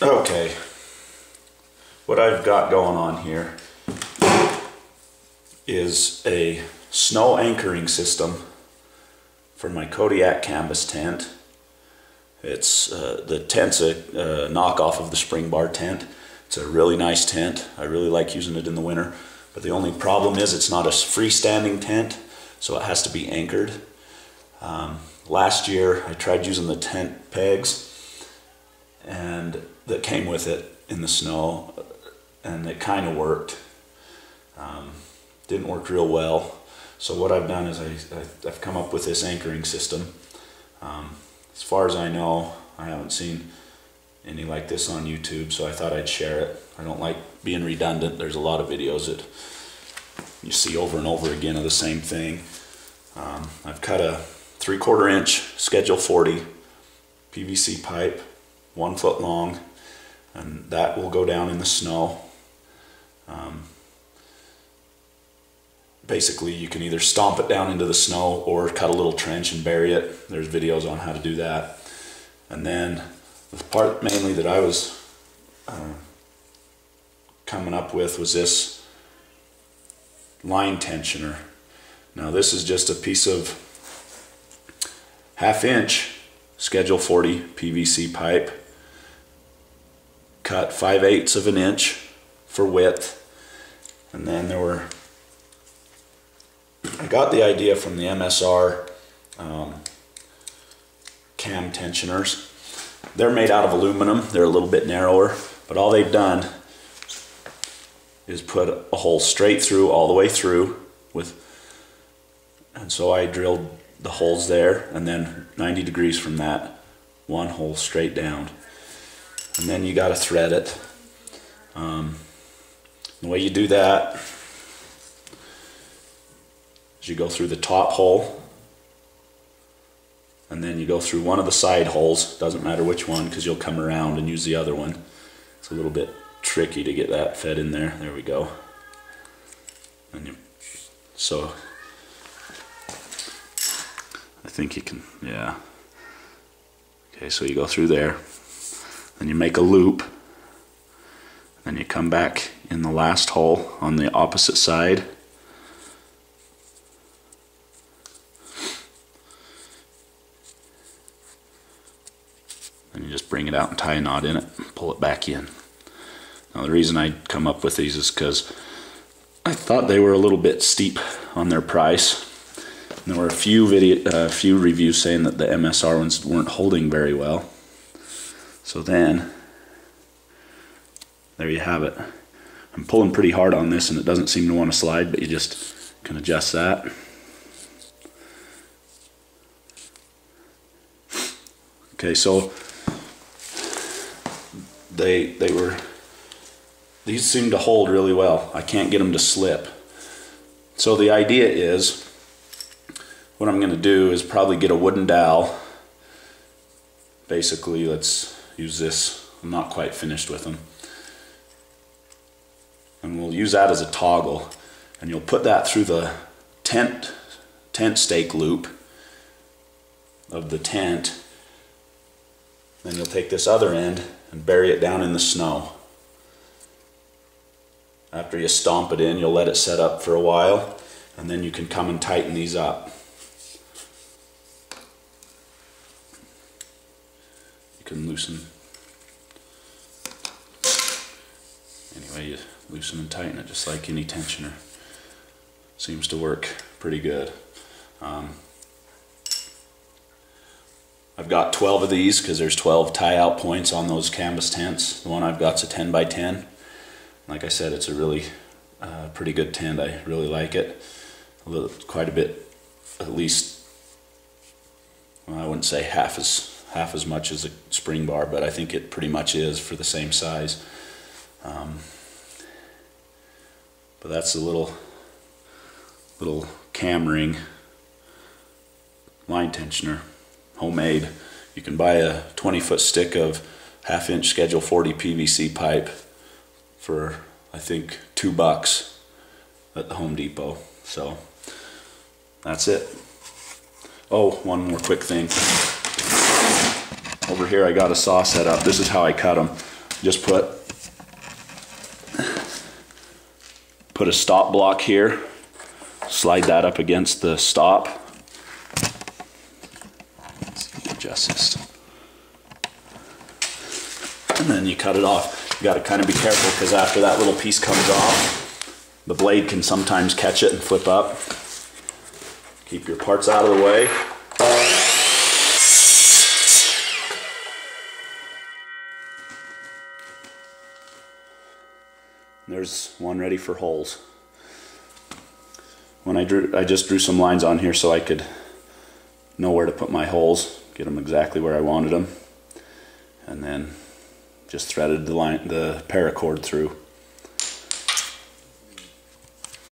Okay, what I've got going on here is a snow anchoring system for my Kodiak canvas tent. It's the tent's a knockoff of the spring bar tent. It's a really nice tent. I really like using it in the winter, but the only problem is it's not a freestanding tent, so it has to be anchored. Last year I tried using the tent pegs and that came with it in the snow, and it kind of worked. Didn't work real well. So what I've done is I've come up with this anchoring system. As far as I know, I haven't seen any like this on YouTube, so I thought I'd share it. I don't like being redundant. There's a lot of videos that you see over and over again of the same thing. I've cut a 3/4 inch Schedule 40 PVC pipe, 1 foot long, and that will go down in the snow. Basically, you can either stomp it down into the snow or cut a little trench and bury it. There's videos on how to do that. And then the part mainly that I was coming up with was this line tensioner. Now this is just a piece of 1/2 inch Schedule 40 PVC pipe, cut 5/8 of an inch for width, and then I got the idea from the MSR cam tensioners. They're made out of aluminum. They're a little bit narrower, but all they've done is put a hole straight through, all the way through, and so I drilled the holes there, and then 90 degrees from that, one hole straight down. And then you got to thread it. The way you do that is you go through the top hole, and then you go through one of the side holes. Doesn't matter which one, because you'll come around and use the other one. It's a little bit tricky to get that fed in there. There we go. So I think you can, yeah. Okay, so you go through there, then you make a loop, then you come back in the last hole on the opposite side, and you just bring it out and tie a knot in it and pull it back in. Now the reason I come up with these is because I thought they were a little bit steep on their price. And there were a few reviews saying that the MSR ones weren't holding very well. So then, there you have it. I'm pulling pretty hard on this and it doesn't seem to want to slide, but you just can adjust that. Okay, so these seem to hold really well. I can't get them to slip. So the idea is, what I'm going to do is probably get a wooden dowel. Basically, let's use this. I'm not quite finished with them. And we'll use that as a toggle. And you'll put that through the tent stake loop of the tent. Then you'll take this other end and bury it down in the snow. After you stomp it in, you'll let it set up for a while, and then you can come and tighten these up. You can loosen. Anyway, you loosen and tighten it just like any tensioner. Seems to work pretty good. I've got 12 of these because there's 12 tie-out points on those canvas tents. The one I've got's a 10 by 10. Like I said, it's a really pretty good tent. I really like it. Quite a bit, at least. Well, I wouldn't say half as much as a spring bar, but I think it pretty much is for the same size. But that's a little cam ring line tensioner, homemade. You can buy a 20-foot stick of 1/2 inch Schedule 40 PVC pipe for, I think, $2 at the Home Depot. So that's it. Oh, one more quick thing. Over here I got a saw set up. This is how I cut them. just put a stop block here, slide that up against the stop. Adjust this. And then you cut it off. You got to kind of be careful because after that little piece comes off, the blade can sometimes catch it and flip up. Keep your parts out of the way. There's one ready for holes. When I just drew some lines on here so I could know where to put my holes, get them exactly where I wanted them, and then just threaded the paracord through.